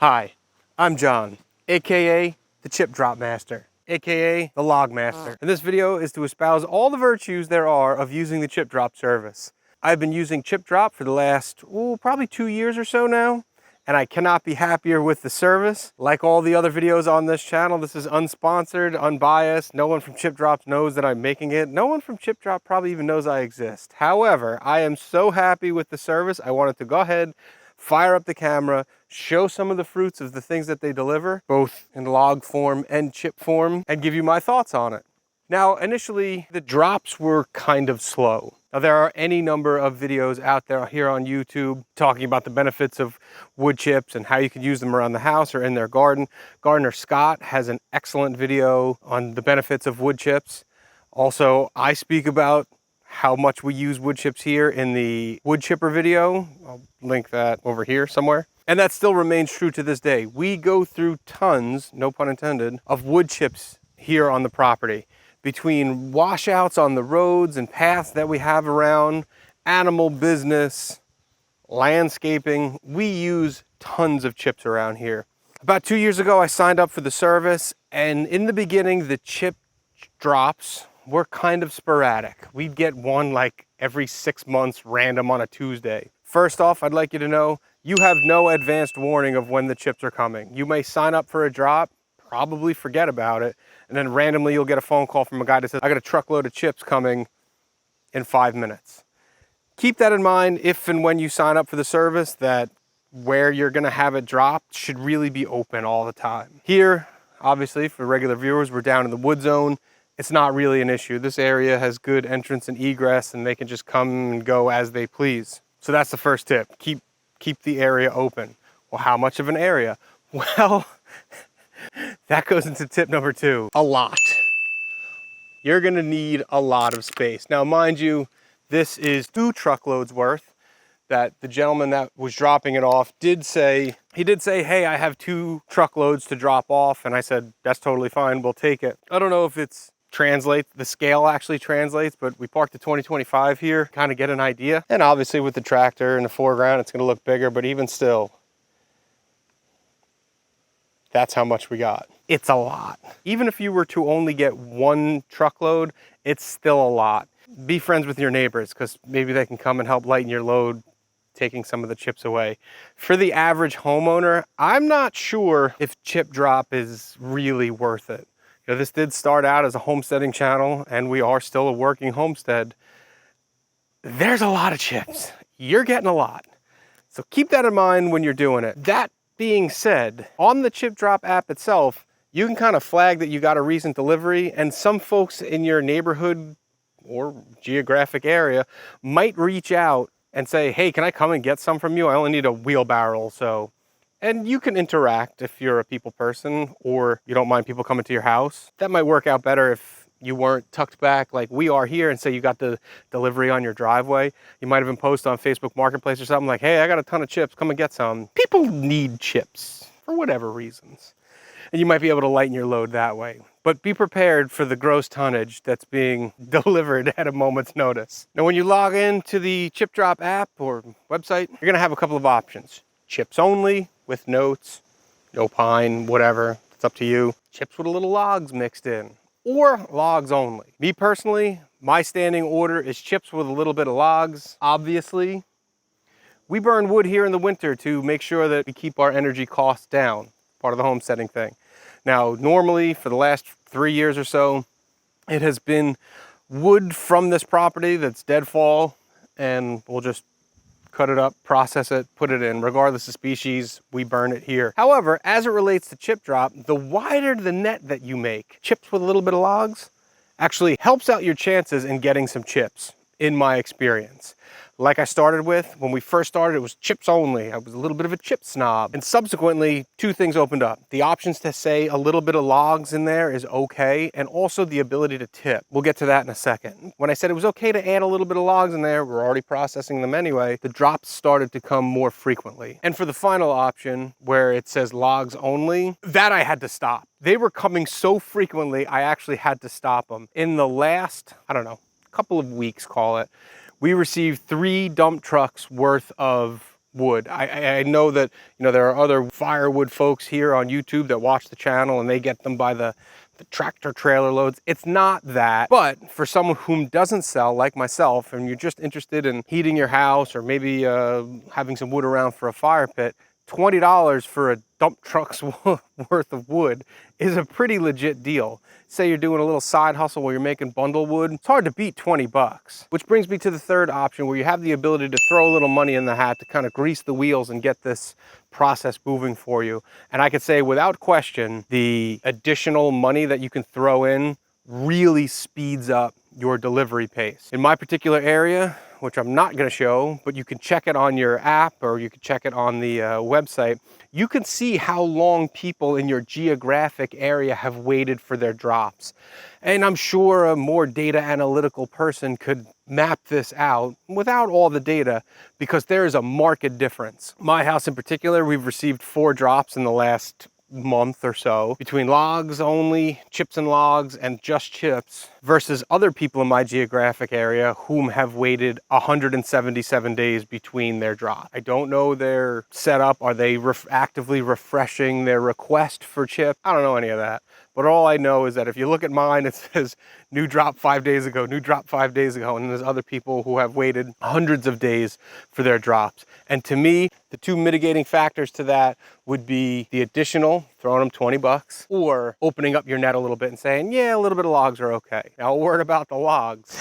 Hi, I'm John, aka the Chipdrop Master, aka the Log Master. And this video is to espouse all the virtues there are of using the Chipdrop service. I've been using Chipdrop for the last, probably 2 years or so now, and I cannot be happier with the service. Like all the other videos on this channel, this is unsponsored, unbiased. No one from Chipdrop knows that I'm making it. No one from Chipdrop probably even knows I exist. However, I am so happy with the service, I wanted to go ahead, fire up the camera, show some of the fruits of the things that they deliver, both in log form and chip form, and give you my thoughts on it. Now, initially, the drops were kind of slow. Now, there are any number of videos out there here on YouTube talking about the benefits of wood chips and how you can use them around the house or in their garden. Gardener Scott has an excellent video on the benefits of wood chips. Also, I speak about how much we use wood chips here in the wood chipper video. I'll link that over here somewhere. And that still remains true to this day. We go through tons, no pun intended, of wood chips here on the property. Between washouts on the roads and paths that we have around, animal business, landscaping, we use tons of chips around here. About 2 years ago, I signed up for the service, and in the beginning, the chip drops were kind of sporadic. We'd get one like every 6 months, random on a Tuesday. First off, I'd like you to know, you have no advanced warning of when the chips are coming. You may sign up for a drop, probably forget about it, and then randomly you'll get a phone call from a guy that says, I got a truckload of chips coming in 5 minutes. Keep that in mind if and when you sign up for the service, that where you're gonna have it dropped should really be open all the time. Here, obviously, for regular viewers, we're down in the wood zone. It's not really an issue. This area has good entrance and egress, and they can just come and go as they please. So that's the first tip. Keep the area open. Well, how much of an area? Well, that goes into tip number 2. A lot. You're gonna need a lot of space. Now, mind you, this is 2 truckloads worth that the gentleman that was dropping it off did say, hey, I have 2 truckloads to drop off. And I said, that's totally fine, we'll take it. I don't know if the scale actually translates, but we parked the 2025 here, kind of get an idea. And obviously with the tractor in the foreground, it's gonna look bigger, but even still, that's how much we got. It's a lot. Even if you were to only get 1 truckload, it's still a lot. Be friends with your neighbors, because maybe they can come and help lighten your load, taking some of the chips away. For the average homeowner, I'm not sure if Chipdrop is really worth it. You know, this did start out as a homesteading channel, and we are still a working homestead. There's a lot of chips. You're getting a lot. So keep that in mind when you're doing it. That being said, on the Chipdrop app itself, you can kind of flag that you got a recent delivery, and some folks in your neighborhood or geographic area might reach out and say, hey, can I come and get some from you? I only need a wheelbarrow, so. And you can interact if you're a people person or you don't mind people coming to your house. That might work out better if you weren't tucked back like we are here and say you got the delivery on your driveway. You might even post on Facebook Marketplace or something like, hey, I got a ton of chips, come and get some. People need chips for whatever reasons. And you might be able to lighten your load that way. But be prepared for the gross tonnage that's being delivered at a moment's notice. Now, when you log into the Chipdrop app or website, you're gonna have a couple of options. Chips only, with notes, no pine, whatever, it's up to you. Chips with a little logs mixed in, or logs only. Me personally, my standing order is chips with a little bit of logs. Obviously, we burn wood here in the winter to make sure that we keep our energy costs down, part of the homesteading thing. Now, normally for the last 3 years or so, it has been wood from this property that's deadfall, and we'll just cut it up, process it, put it in. Regardless of species, we burn it here. However, as it relates to Chipdrop, the wider the net that you make, chips with a little bit of logs, actually helps out your chances in getting some chips, in my experience. Like I started with, when we first started, it was chips only. I was a little bit of a chip snob. And subsequently, 2 things opened up. The options to say a little bit of logs in there is okay, and also the ability to tip. We'll get to that in a second. When I said it was okay to add a little bit of logs in there, we're already processing them anyway, the drops started to come more frequently. And for the final option, where it says logs only, that I had to stop. They were coming so frequently, I actually had to stop them. In the last, I don't know, couple of weeks, call it, we received 3 dump trucks worth of wood. I know that, you know, there are other firewood folks here on YouTube that watch the channel and they get them by the tractor trailer loads. It's not that, but for someone whom doesn't sell, like myself, and you're just interested in heating your house or maybe having some wood around for a fire pit, $20 for a dump truck's worth of wood is a pretty legit deal. Say you're doing a little side hustle where you're making bundle wood, it's hard to beat 20 bucks. Which brings me to the third option, where you have the ability to throw a little money in the hat to kind of grease the wheels and get this process moving for you. And I could say without question, the additional money that you can throw in really speeds up your delivery pace. In my particular area, which I'm not going to show, but you can check it on your app or you can check it on the website, you can see how long people in your geographic area have waited for their drops. And I'm sure a more data analytical person could map this out without all the data, because there is a marked difference. My house in particular, we've received 4 drops in the last month or so, between logs only, chips and logs, and just chips, versus other people in my geographic area whom have waited 177 days between their drop. I don't know their setup. Are they actively refreshing their request for chip? I don't know any of that. But all I know is that if you look at mine, it says new drop 5 days ago, new drop 5 days ago, and there's other people who have waited hundreds of days for their drops. And to me, the 2 mitigating factors to that would be the additional, throwing them 20 bucks, or opening up your net a little bit and saying, yeah, a little bit of logs are okay. Now, a word about the logs.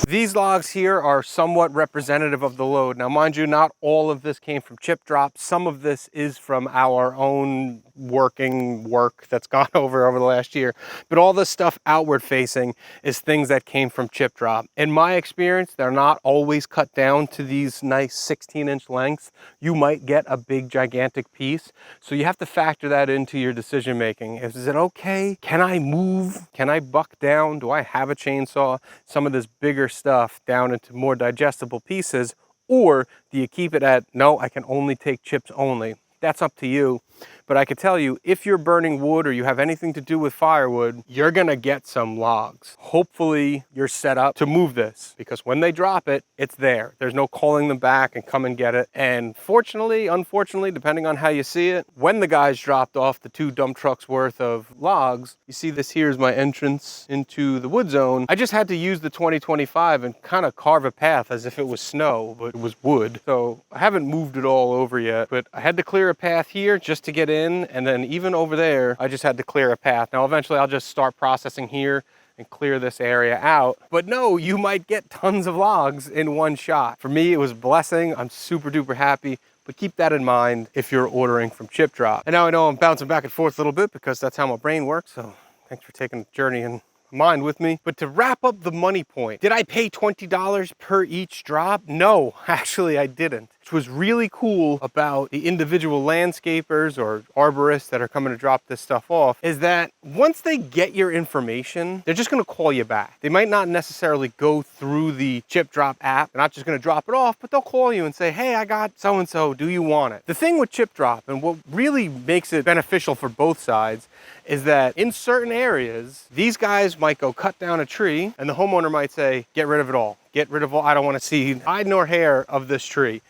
These logs here are somewhat representative of the load. Now, mind you, not all of this came from Chipdrop. Some of this is from our own work that's gone over the last year. But all this stuff outward facing is things that came from Chipdrop. In my experience, they're not always cut down to these nice 16-inch lengths. You might get a big, gigantic piece. So you have to factor that into your decision making. Is it okay? Can I move? Can I buck down? Do I have a chainsaw? Some of this bigger stuff down into more digestible pieces, or do you keep it at, no, I can only take chips only? That's up to you. But I could tell you, if you're burning wood or you have anything to do with firewood, you're gonna get some logs. Hopefully you're set up to move this, because when they drop it, it's there. There's no calling them back and come and get it. And fortunately, unfortunately, depending on how you see it, when the guys dropped off the 2 dump trucks worth of logs, you see this here is my entrance into the wood zone. I just had to use the 2025 and kind of carve a path as if it was snow, but it was wood. So I haven't moved it all over yet, but I had to clear a path here just to get in. And then even over there, I just had to clear a path. Now, eventually I'll just start processing here and clear this area out. But no, you might get tons of logs in one shot. For me, it was a blessing. I'm super duper happy. But keep that in mind if you're ordering from Chipdrop. And now I know I'm bouncing back and forth a little bit because that's how my brain works. So thanks for taking the journey in mind with me. But to wrap up the money point, did I pay $20 per each drop? No, actually I didn't. Which was really cool about the individual landscapers or arborists that are coming to drop this stuff off, is that once they get your information, they're just gonna call you back. They might not necessarily go through the Chipdrop app. They're not just gonna drop it off, but they'll call you and say, hey, I got so-and-so, do you want it? The thing with Chipdrop, and what really makes it beneficial for both sides, is that in certain areas, these guys might go cut down a tree and the homeowner might say, get rid of it all. Get rid of all, I don't wanna see hide nor hair of this tree.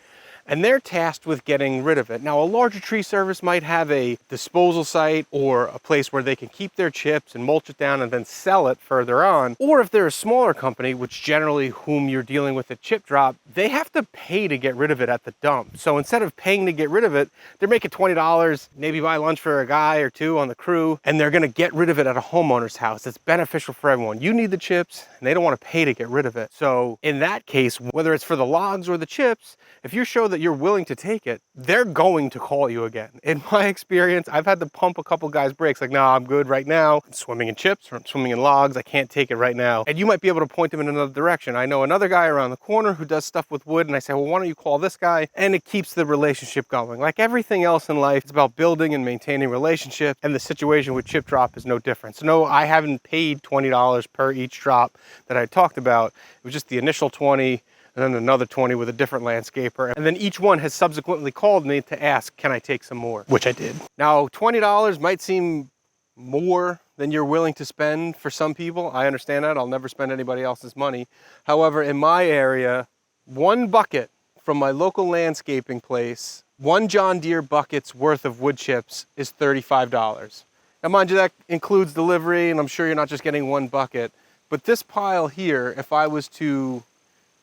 And they're tasked with getting rid of it. Now, a larger tree service might have a disposal site or a place where they can keep their chips and mulch it down and then sell it further on. Or if they're a smaller company, which generally whom you're dealing with at Chipdrop, they have to pay to get rid of it at the dump. So instead of paying to get rid of it, they're making $20, maybe buy lunch for a guy or 2 on the crew, and they're gonna get rid of it at a homeowner's house. It's beneficial for everyone. You need the chips, and they don't wanna pay to get rid of it. So in that case, whether it's for the logs or the chips, if you show that you're willing to take it, they're going to call you again. In my experience, I've had to pump a couple guys' brakes, like, no, I'm good right now. I'm swimming in chips or I'm swimming in logs. I can't take it right now. And you might be able to point them in another direction. I know another guy around the corner who does stuff with wood, and I say, well, why don't you call this guy? And it keeps the relationship going. Like everything else in life, it's about building and maintaining relationships, and the situation with Chipdrop is no different. So no, I haven't paid $20 per each drop that I talked about. It was just the initial 20, and then another 20 with a different landscaper. And then each one has subsequently called me to ask, can I take some more? Which I did. Now, $20 might seem more than you're willing to spend for some people. I understand that. I'll never spend anybody else's money. However, in my area, one bucket from my local landscaping place, one John Deere bucket's worth of wood chips is $35. Now mind you, that includes delivery, and I'm sure you're not just getting one bucket, but this pile here, if I was to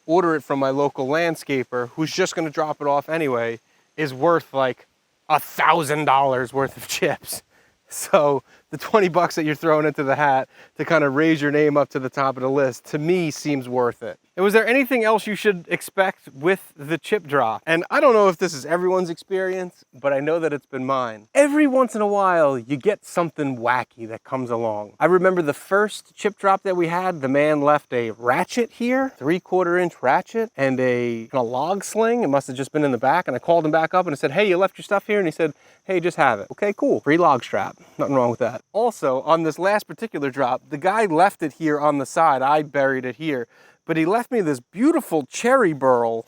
order it from my local landscaper, who's just gonna drop it off anyway, is worth like $1,000 worth of chips. So the 20 bucks that you're throwing into the hat to kind of raise your name up to the top of the list, to me, seems worth it. And was there anything else you should expect with the chip drop? And I don't know if this is everyone's experience, but I know that it's been mine. Every once in a while, you get something wacky that comes along. I remember the first chip drop that we had, the man left a ratchet here, 3/4-inch ratchet, and a log sling. It must have just been in the back. And I called him back up and I said, hey, you left your stuff here? And he said, hey, just have it. Okay, cool. Free log strap. Nothing wrong with that. Also, on this last particular drop, the guy left it here on the side. I buried it here. But he left me this beautiful cherry burl,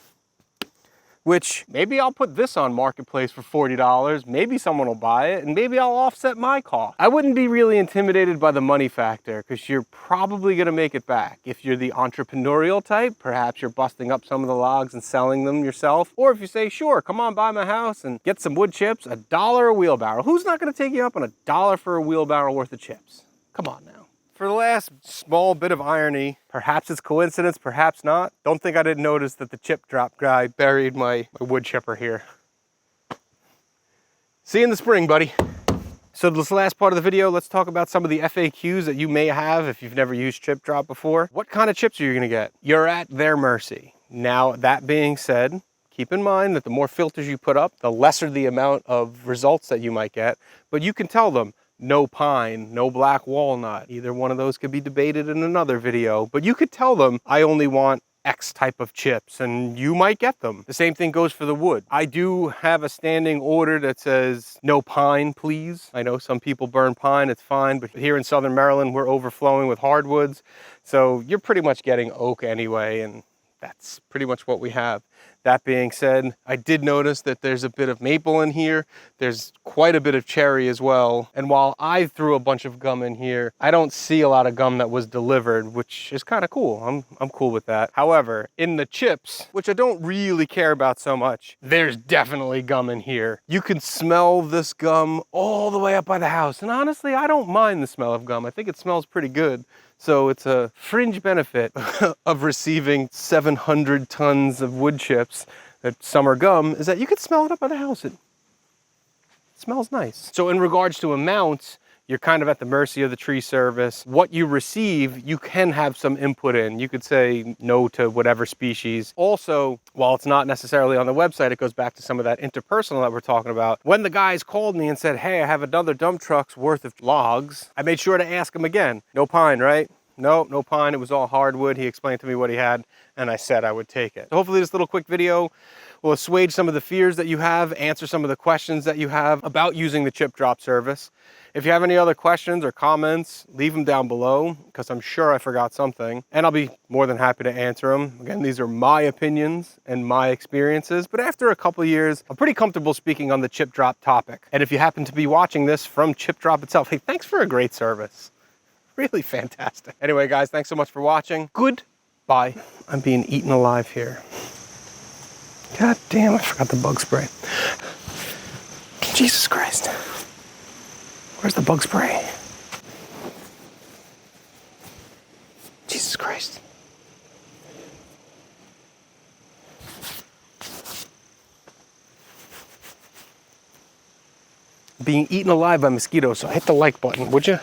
which maybe I'll put this on Marketplace for $40. Maybe someone will buy it, and maybe I'll offset my cost. I wouldn't be really intimidated by the money factor, because you're probably gonna make it back. If you're the entrepreneurial type, perhaps you're busting up some of the logs and selling them yourself. Or if you say, sure, come on by my house and get some wood chips, $1 a wheelbarrow. Who's not gonna take you up on $1 for a wheelbarrow worth of chips? Come on now. For the last small bit of irony, perhaps it's coincidence, perhaps not. Don't think I didn't notice that the chip drop guy buried my wood chipper here. See you in the spring, buddy. So this last part of the video, let's talk about some of the FAQs that you may have if you've never used chip drop before. What kind of chips are you gonna get? You're at their mercy. Now, that being said, keep in mind that the more filters you put up, the lesser the amount of results that you might get. But you can tell them, no pine, no black walnut. Either one of those could be debated in another video, but you could tell them, I only want X type of chips, and you might get them. The same thing goes for the wood. I do have a standing order that says, no pine, please. I know some people burn pine, it's fine, but here in Southern Maryland, we're overflowing with hardwoods. So you're pretty much getting oak anyway, and that's pretty much what we have. That being said, I did notice that there's a bit of maple in here. There's quite a bit of cherry as well. And while I threw a bunch of gum in here, I don't see a lot of gum that was delivered, which is kind of cool. I'm cool with that. However, in the chips, which I don't really care about so much, there's definitely gum in here. You can smell this gum all the way up by the house. And honestly, I don't mind the smell of gum. I think it smells pretty good. So it's a fringe benefit of receiving 700 tons of wood chips that summer gum, is that you can smell it up by the house. It smells nice. So in regards to amounts, you're kind of at the mercy of the tree service. What you receive, you can have some input in. You could say no to whatever species. Also, while it's not necessarily on the website, it goes back to some of that interpersonal that we're talking about. When the guys called me and said, hey, I have another dump truck's worth of logs, I made sure to ask them again. No pine, right? No, no pine. It was all hardwood. He explained to me what he had, and I said I would take it. So hopefully this little quick video will assuage some of the fears that you have, answer some of the questions that you have about using the chip drop service. If you have any other questions or comments, leave them down below, because I'm sure I forgot something, and I'll be more than happy to answer them. Again, these are my opinions and my experiences, but after a couple of years, I'm pretty comfortable speaking on the chip drop topic. And if you happen to be watching this from Chip Drop itself, hey, thanks for a great service. Really fantastic. Anyway, guys, thanks so much for watching. Goodbye. I'm being eaten alive here. God damn, I forgot the bug spray. Jesus Christ. Where's the bug spray? Jesus Christ. Being eaten alive by mosquitoes, so hit the like button, would you?